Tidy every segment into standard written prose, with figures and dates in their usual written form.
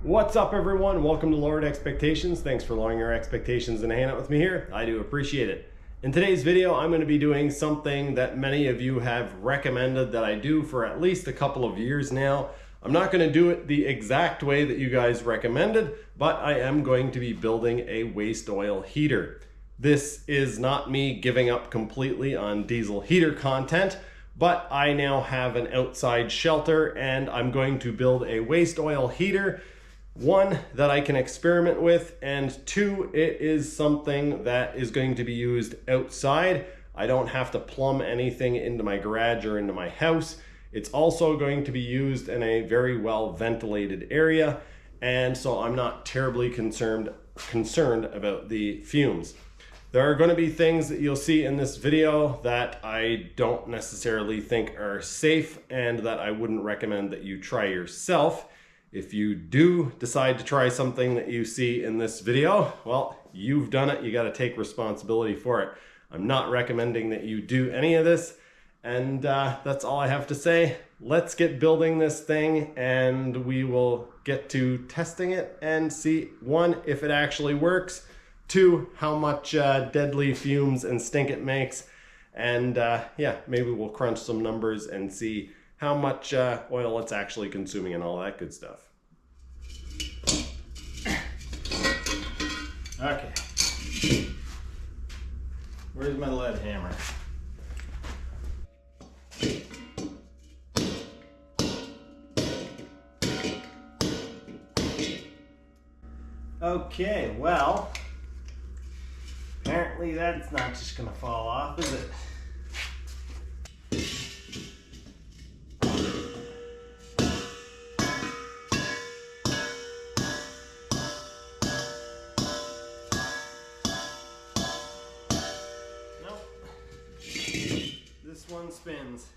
What's up, everyone? Welcome to Lowered Expectations. Thanks for lowering your expectations and hanging out with me here. I do appreciate it. In today's video, I'm going to be doing something that many of you have recommended that I do for at least a couple of years now. I'm not going to do it the exact way that you guys recommended, but I am going to be building a waste oil heater. This is not me giving up completely on diesel heater content, but I now have an outside shelter and I'm going to build a waste oil heater. One, that I can experiment with, and two, it is something that is going to be used outside. I don't have to plumb anything into my garage or into my house. It's also going to be used in a very well ventilated area, and so I'm not terribly concerned about the fumes. There are going to be things that you'll see in this video that I don't necessarily think are safe and that I wouldn't recommend that you try yourself. If you do decide to try something that you see in this video, well, you've done it. You got to take responsibility for it. I'm not recommending that you do any of this. And that's all I have to say. Let's get building this thing and we will get to testing it and see, one, if it actually works, two, how much deadly fumes and stink it makes. And yeah, maybe we'll crunch some numbers and see how much oil it's actually consuming and all that good stuff. Okay. Where's my lead hammer? Okay, well, apparently that's not just gonna fall off, is it? This one spins.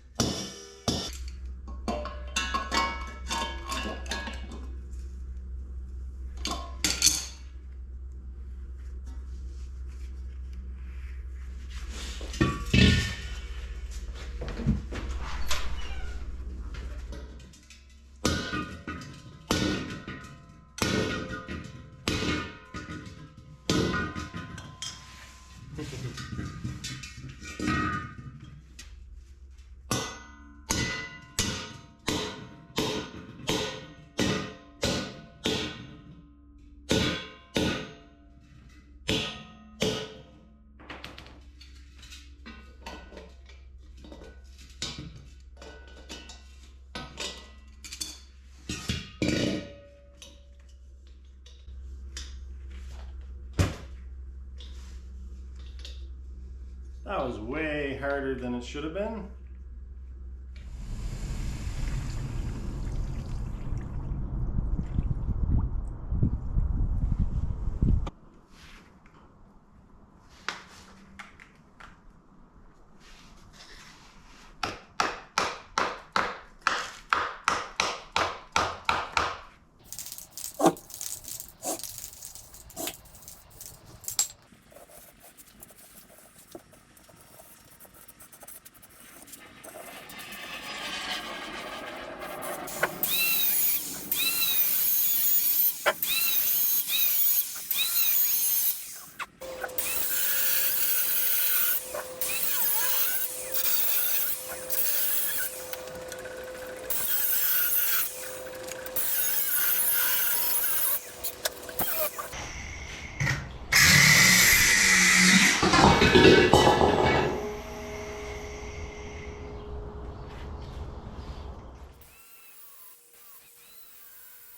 That was way harder than it should have been.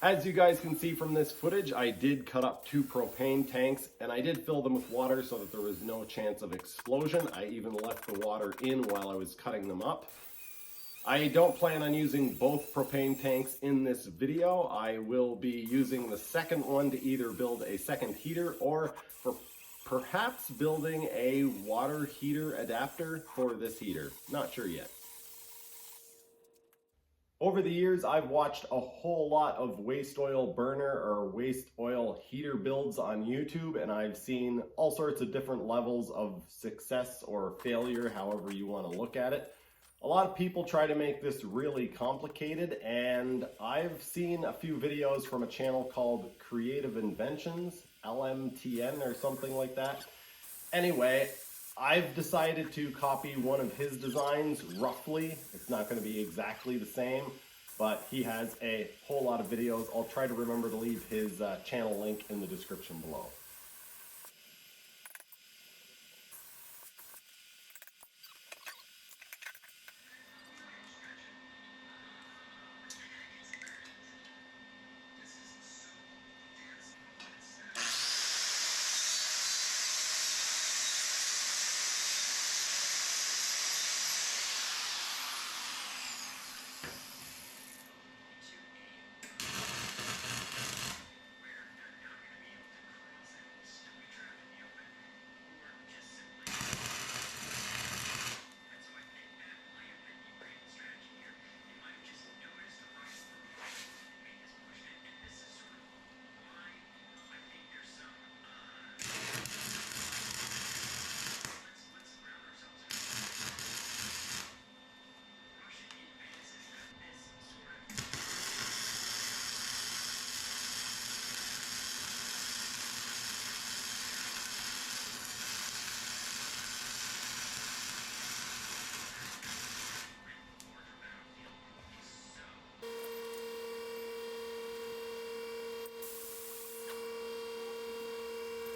As you guys can see from this footage, I did cut up 2 propane tanks and I did fill them with water so that there was no chance of explosion. I even left the water in while I was cutting them up. I don't plan on using both propane tanks in this video. I will be using the second one to either build a second heater or for perhaps building a water heater adapter for this heater. Not sure yet. Over the years, I've watched a whole lot of waste oil burner or waste oil heater builds on YouTube, and I've seen all sorts of different levels of success or failure, however you want to look at it. A lot of people try to make this really complicated, and I've seen a few videos from a channel called Creative Inventions, LMTN or something like that. Anyway, I've decided to copy one of his designs roughly. It's not going to be exactly the same, but he has a whole lot of videos. I'll try to remember to leave his channel link in the description below.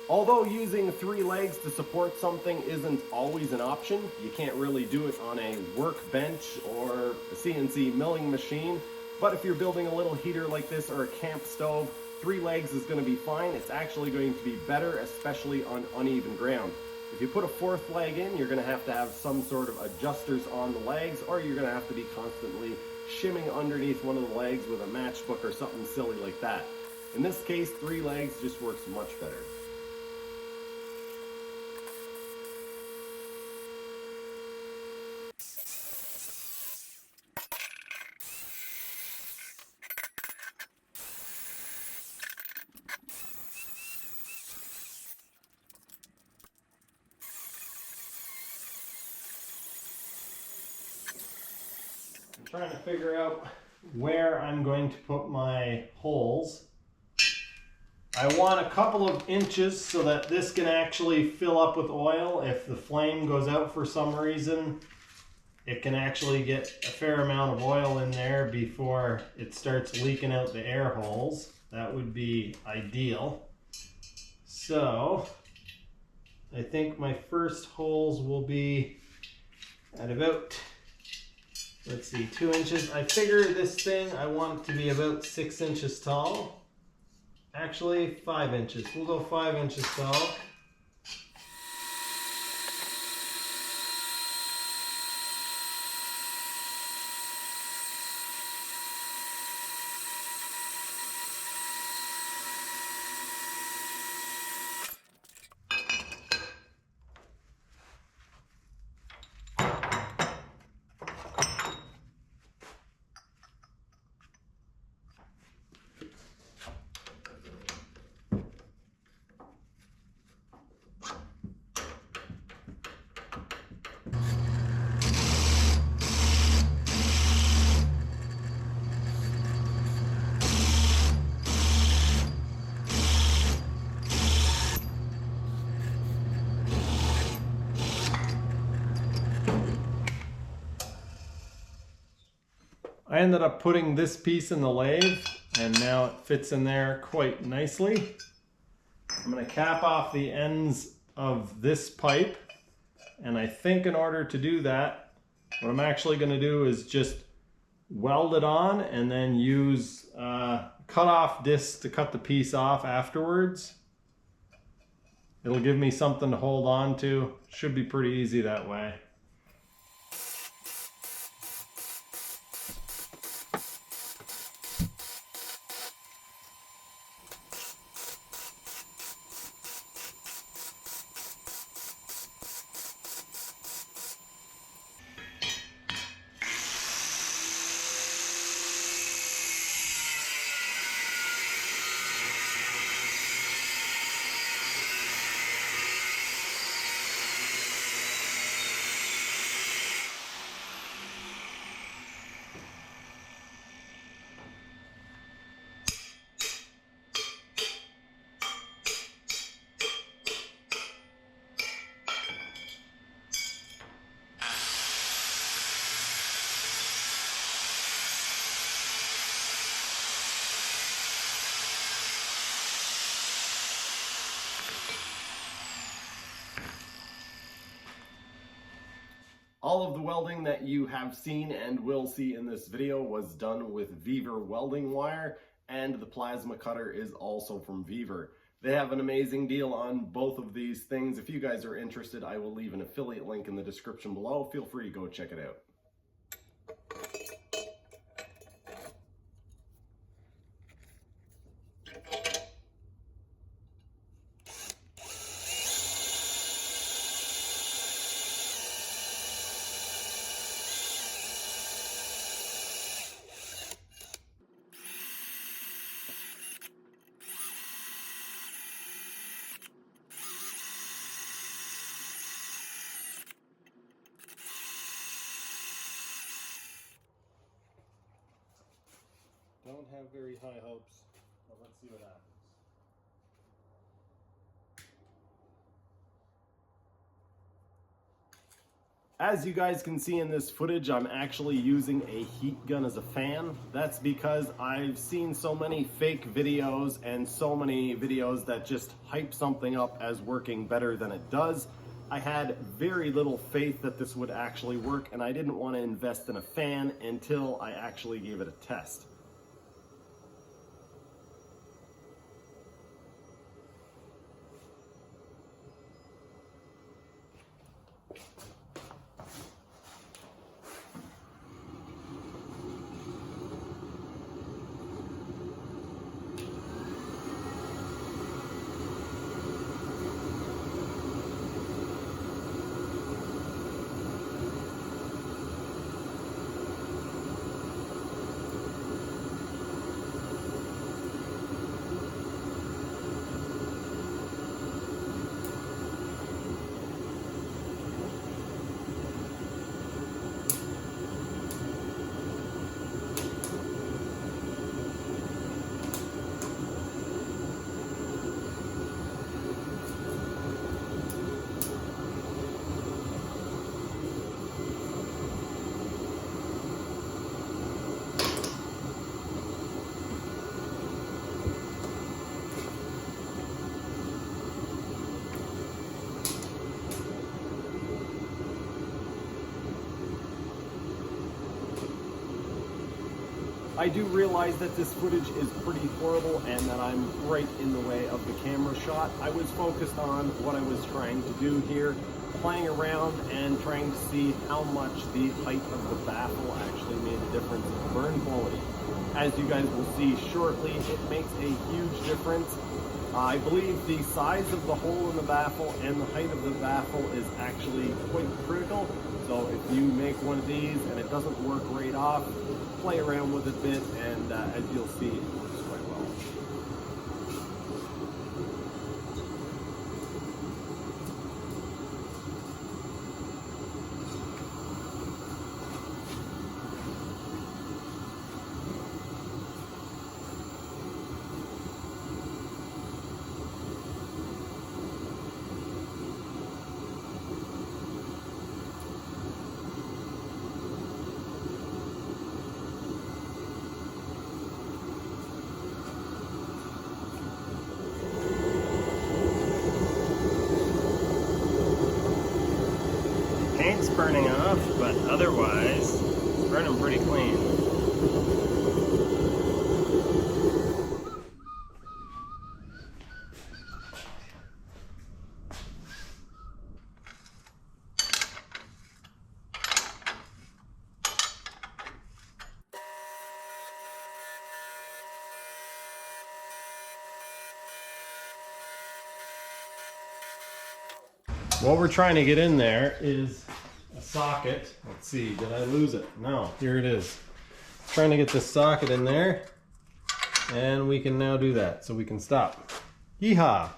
Although using 3 legs to support something isn't always an option, you can't really do it on a workbench or a CNC milling machine, but if you're building a little heater like this or a camp stove, 3 legs is going to be fine. It's actually going to be better, especially on uneven ground. If you put a 4th leg in, you're going to have some sort of adjusters on the legs, or you're going to have to be constantly shimming underneath one of the legs with a matchbook or something silly like that. In this case, 3 legs just works much better. Trying to figure out where I'm going to put my holes. I want a couple of inches so that this can actually fill up with oil. If the flame goes out for some reason, it can actually get a fair amount of oil in there before it starts leaking out the air holes. That would be ideal. So I think my first holes will be at about, let's see, 2 inches. I figure this thing, I want it to be about 6 inches tall. Actually, 5 inches. We'll go 5 inches tall. I ended up putting this piece in the lathe, and now it fits in there quite nicely. I'm going to cap off the ends of this pipe, and I think in order to do that, what I'm actually going to do is just weld it on and then use cut-off discs to cut the piece off afterwards. It'll give me something to hold on to. Should be pretty easy that way. welding that you have seen and will see in this video was done with Weaver welding wire, and the plasma cutter is also from Weaver. They have an amazing deal on both of these things. If you guys are interested, I will leave an affiliate link in the description below. Feel free to go check it out. Don't have very high hopes, but let's see what happens. As you guys can see in this footage, I'm actually using a heat gun as a fan. That's because I've seen so many fake videos and so many videos that just hype something up as working better than it does. I had very little faith that this would actually work, and I didn't want to invest in a fan until I actually gave it a test. I do realize that this footage is pretty horrible and that I'm right in the way of the camera shot. I was focused on what I was trying to do here, playing around and trying to see how much the height of the baffle actually made a difference in the burn quality. As you guys will see shortly, it makes a huge difference. I believe the size of the hole in the baffle and the height of the baffle is actually quite critical. So if you make one of these and it doesn't work right off, play around with it a bit, and as you'll see, it works quite well. Paint's burning off, but otherwise, it's burning pretty clean. What we're trying to get in there is a socket. Let's see, did I lose it? No, here it is. Trying to get this socket in there, and we can now do that, so we can stop. Yeehaw!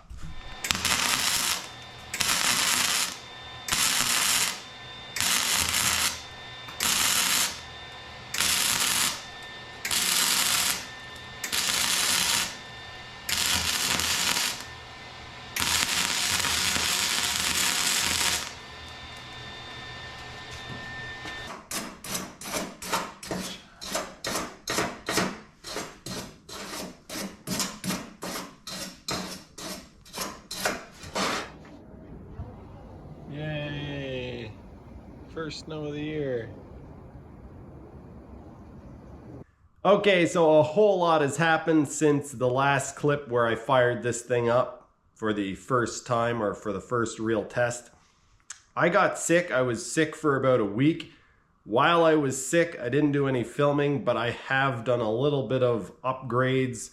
First snow of the year. Okay, so a whole lot has happened since the last clip where I fired this thing up for the first time, or for the first real test. I got sick. I was sick for about a week. While I was sick, I didn't do any filming, but I have done a little bit of upgrades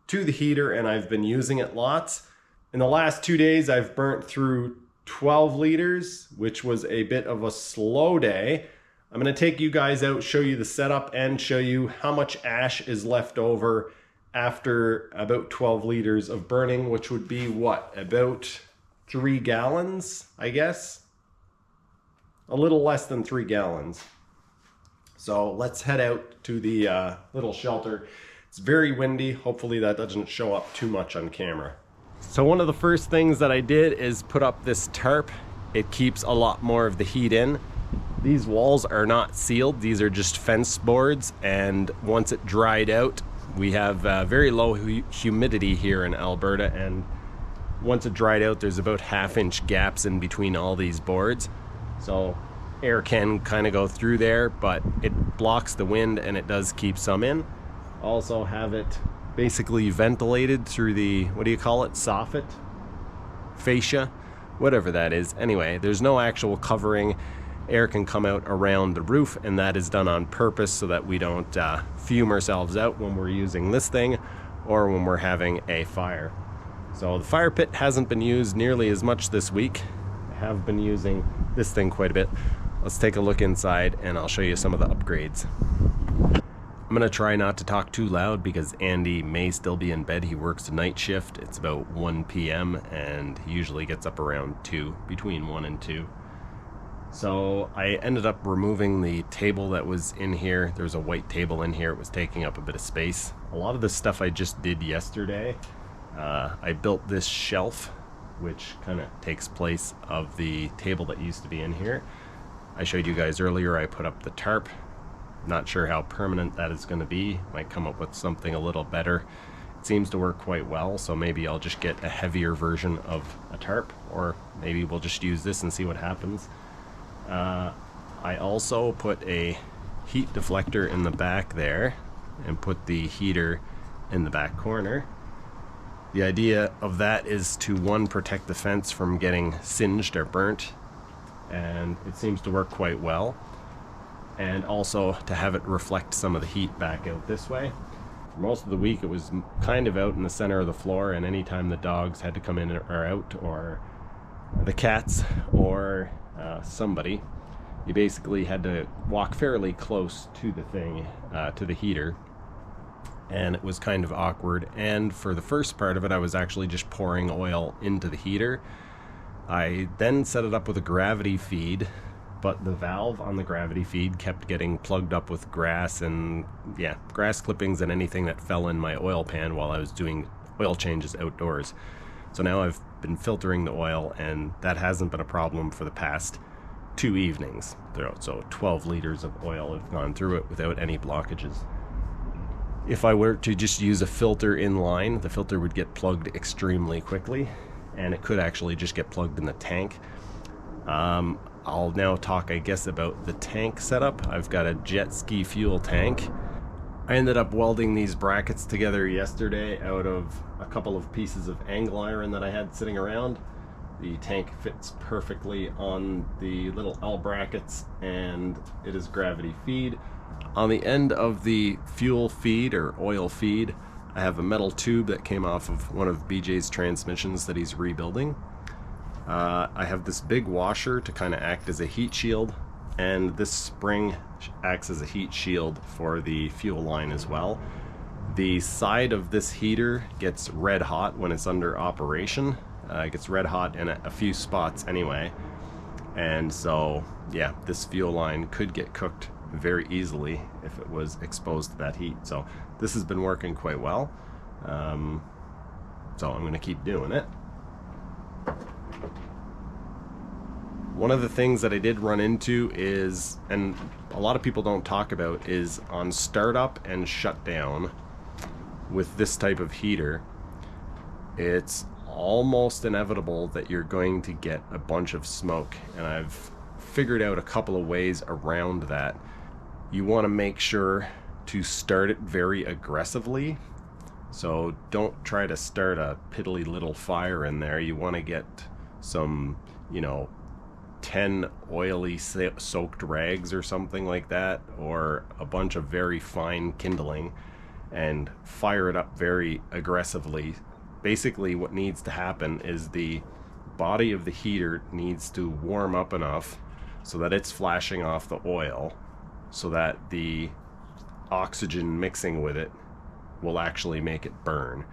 to the heater and I've been using it lots. In the last 2 days, I've burnt through 12 liters, which was a bit of a slow day. I'm going to take you guys out, show you the setup, and show you how much ash is left over after about 12 liters of burning, which would be what, about 3 gallons, I guess? A little less than 3 gallons. So let's head out to the little shelter. It's very windy. Hopefully that doesn't show up too much on camera. So one of the first things that I did is put up this tarp. It keeps a lot more of the heat in. These walls are not sealed. These are just fence boards, and once it dried out, we have very low humidity here in Alberta, and once it dried out, there's about 1/2-inch gaps in between all these boards. So air can kind of go through there, but it blocks the wind and it does keep some in. Also have it basically ventilated through the, what do you call it, soffit? Fascia? Whatever that is. Anyway, there's no actual covering. Air can come out around the roof, and that is done on purpose so that we don't fume ourselves out when we're using this thing or when we're having a fire. So the fire pit hasn't been used nearly as much this week. I have been using this thing quite a bit. Let's take a look inside and I'll show you some of the upgrades. I'm gonna try not to talk too loud because Andy may still be in bed. He works a night shift. It's about 1 p.m. and he usually gets up around 2, between 1 and 2. So I ended up removing the table that was in here. There was a white table in here. It was taking up a bit of space. A lot of the stuff I just did yesterday. I built this shelf, which kind of takes place of the table that used to be in here. I showed you guys earlier, I put up the tarp. Not sure how permanent that is going to be. Might come up with something a little better. It seems to work quite well, so maybe I'll just get a heavier version of a tarp, or maybe we'll just use this and see what happens. I also put a heat deflector in the back there and put the heater in the back corner. The idea of that is to, one, protect the fence from getting singed or burnt, and it seems to work quite well, and also to have it reflect some of the heat back out this way. For most of the week it was kind of out in the center of the floor, and anytime the dogs had to come in or out, or the cats, or somebody, you basically had to walk fairly close to the thing, to the heater, and it was kind of awkward. And for the first part of it, I was actually just pouring oil into the heater. I then set it up with a gravity feed, but the valve on the gravity feed kept getting plugged up with grass and, yeah, grass clippings and anything that fell in my oil pan while I was doing oil changes outdoors. So now I've been filtering the oil, and that hasn't been a problem for the past 2 evenings. So 12 liters of oil have gone through it without any blockages. If I were to just use a filter in line, the filter would get plugged extremely quickly, and it could actually just get plugged in the tank. I'll now talk, I guess, about the tank setup. I've got a jet ski fuel tank. I ended up welding these brackets together yesterday out of a couple of pieces of angle iron that I had sitting around. The tank fits perfectly on the little L brackets, and it is gravity feed. On the end of the fuel feed or oil feed, I have a metal tube that came off of one of BJ's transmissions that he's rebuilding. I have this big washer to kind of act as a heat shield, and this spring acts as a heat shield for the fuel line as well. The side of this heater gets red hot when it's under operation. It gets red hot in a few spots anyway, and so yeah, this fuel line could get cooked very easily if it was exposed to that heat. So this has been working quite well, so I'm going to keep doing it. One of the things that I did run into is, and a lot of people don't talk about, is on startup and shutdown with this type of heater, it's almost inevitable that you're going to get a bunch of smoke. And I've figured out a couple of ways around that. You want to make sure to start it very aggressively. So don't try to start a piddly little fire in there. You want to get some, 10 oily soaked rags or something like that, or a bunch of very fine kindling, and fire it up very aggressively. Basically what needs to happen is the body of the heater needs to warm up enough so that it's flashing off the oil, so that the oxygen mixing with it will actually make it burn.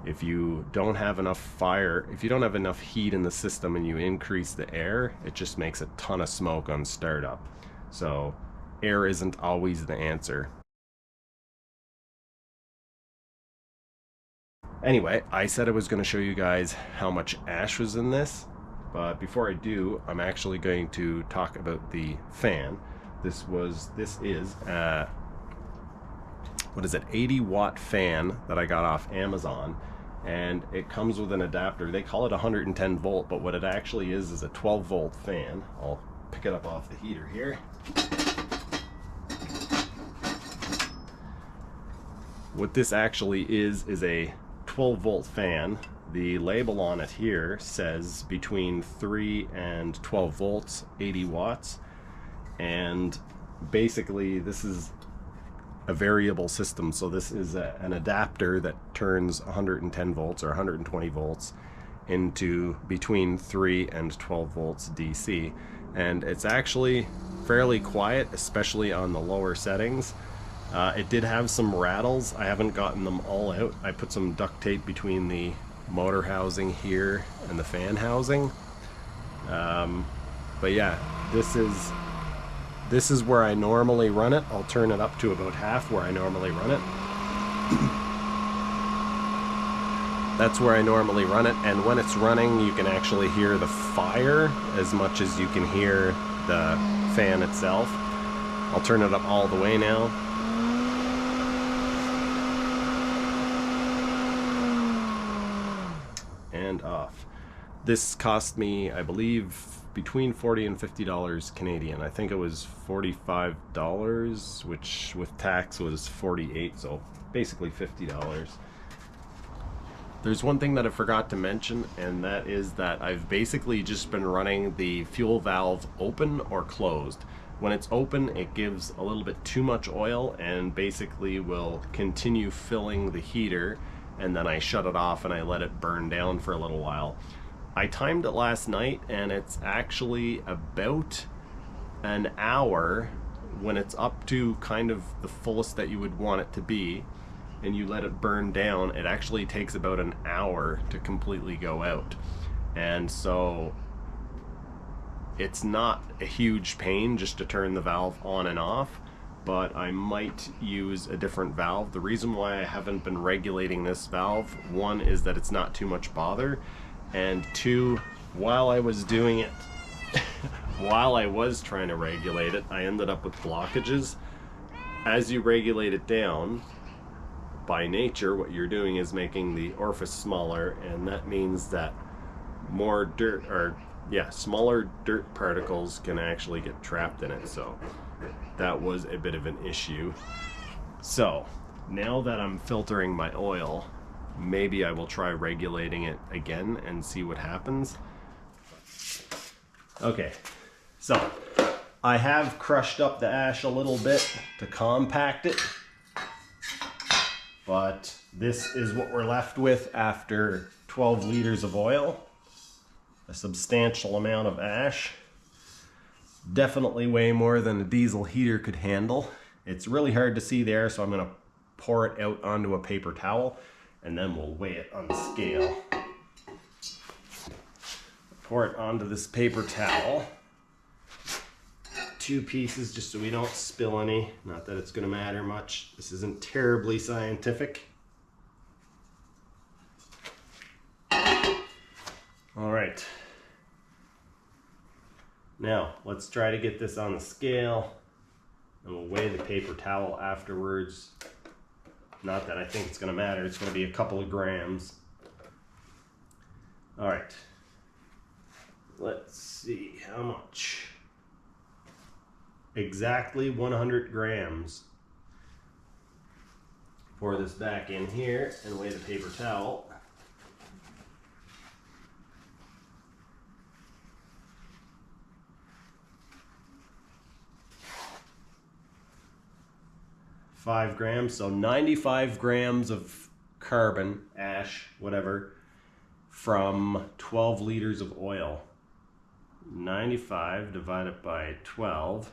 If you don't have enough fire, if you don't have enough heat in the system and you increase the air, it just makes a ton of smoke on startup. So air isn't always the answer. Anyway, I said I was going to show you guys how much ash was in this, but before I do, I'm actually going to talk about the fan. This is what is it, 80-watt fan that I got off Amazon, and it comes with an adapter. They call it 110 volt, but what it actually is a 12-volt fan. I'll pick it up off the heater here. What this actually is a 12-volt fan. The label on it here says between 3 and 12 volts, 80 watts, and basically this is a variable system. So this is an adapter that turns 110 volts or 120 volts into between 3 and 12 volts DC, and it's actually fairly quiet, especially on the lower settings. It did have some rattles. I haven't gotten them all out. I put some duct tape between the motor housing here and the fan housing, but yeah, this is where I normally run it. I'll turn it up to about half where I normally run it. That's where I normally run it, and when it's running you can actually hear the fire as much as you can hear the fan itself. I'll turn it up all the way now. And off. This cost me, I believe, between $40 and $50 Canadian. I think it was $45, which with tax was $48, so basically $50. There's one thing that I forgot to mention, and that is that I've basically just been running the fuel valve open or closed. When it's open, it gives a little bit too much oil and basically will continue filling the heater, and then I shut it off and I let it burn down for a little while. I timed it last night, and it's actually about an hour when it's up to kind of the fullest that you would want it to be, and you let it burn down. It actually takes about an hour to completely go out, and so it's not a huge pain just to turn the valve on and off, but I might use a different valve. The reason why I haven't been regulating this valve, one is that it's not too much bother, and two, while I was doing it, while I was trying to regulate it, I ended up with blockages. As you regulate it down, by nature, what you're doing is making the orifice smaller, and that means that more dirt, or smaller dirt particles can actually get trapped in it. So that was a bit of an issue. So now that I'm filtering my oil, maybe I will try regulating it again and see what happens. Okay, so I have crushed up the ash a little bit to compact it, but this is what we're left with after 12 liters of oil. A substantial amount of ash. Definitely way more than a diesel heater could handle. It's really hard to see there, so I'm going to pour it out onto a paper towel, and then we'll weigh it on the scale. Pour it onto this paper towel. 2 pieces just so we don't spill any. Not that it's going to matter much. This isn't terribly scientific. All right. Now, let's try to get this on the scale, and we'll weigh the paper towel afterwards. Not that I think it's going to matter. It's going to be a couple of grams. All right. Let's see how much. exactly 100 grams. Pour this back in here and weigh the paper towel. Five grams, so 95 grams of carbon, ash, whatever, from 12 liters of oil. 95 divided by 12,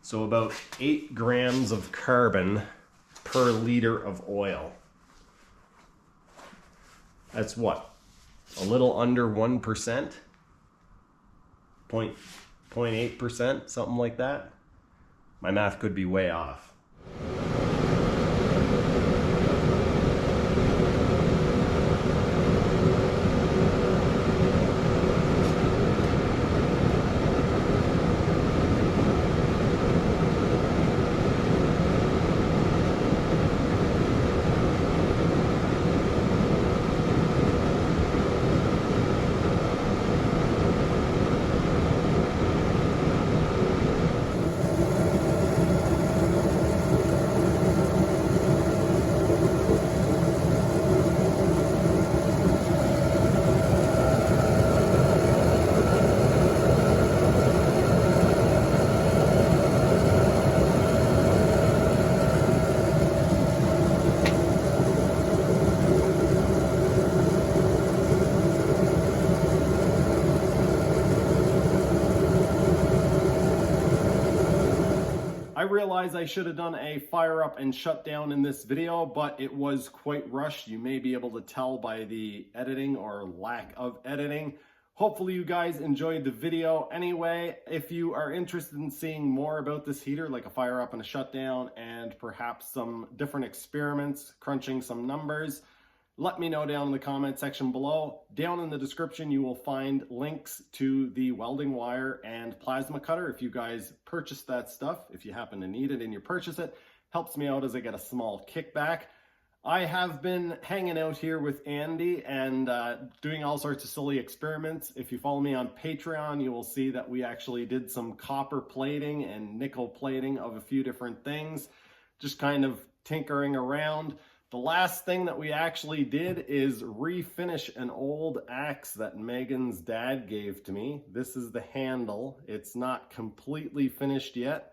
so about 8 grams of carbon per liter of oil. That's what? A little under 1%? 0.8%, something like that? My math could be way off. I realize I should have done a fire up and shut down in this video, but it was quite rushed. You may be able to tell by the editing or lack of editing. Hopefully you guys enjoyed the video. Anyway, if you are interested in seeing more about this heater, like a fire up and a shutdown, and perhaps some different experiments, crunching some numbers, let me know down in the comment section below. Down in the description, you will find links to the welding wire and plasma cutter. If you guys purchase that stuff, if you happen to need it and you purchase it, helps me out as I get a small kickback. I have been hanging out here with Andy and doing all sorts of silly experiments. If you follow me on Patreon, you will see that we actually did some copper plating and nickel plating of a few different things, just kind of tinkering around. The last thing that we actually did is refinish an old axe that Megan's dad gave to me. This is the handle. It's not completely finished yet,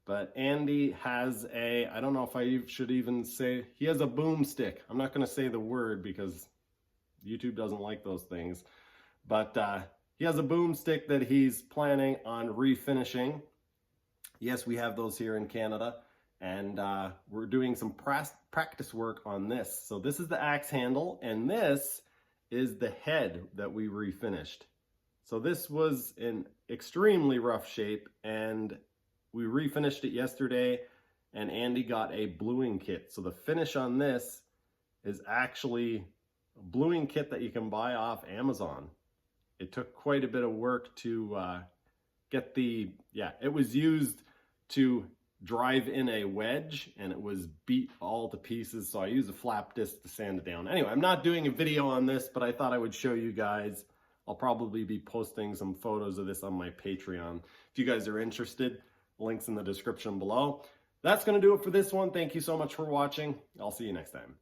but Andy has a, I don't know if I should even say, he has a boomstick. I'm not going to say the word because YouTube doesn't like those things, but he has a boomstick that he's planning on refinishing. Yes, we have those here in Canada. And we're doing some practice work on this. So this is the axe handle, and this is the head that we refinished. So this was in extremely rough shape, and we refinished it yesterday, and Andy got a bluing kit. So the finish on this is actually a bluing kit that you can buy off Amazon. It took quite a bit of work to get the, it was used to drive in a wedge, and it was beat all to pieces, so I used a flap disc to sand it down. Anyway, I'm not doing a video on this, but I thought I would show you guys. I'll probably be posting some photos of this on my Patreon. If you guys are interested, links in the description below. That's going to do it for this one. Thank you so much for watching. I'll see you next time.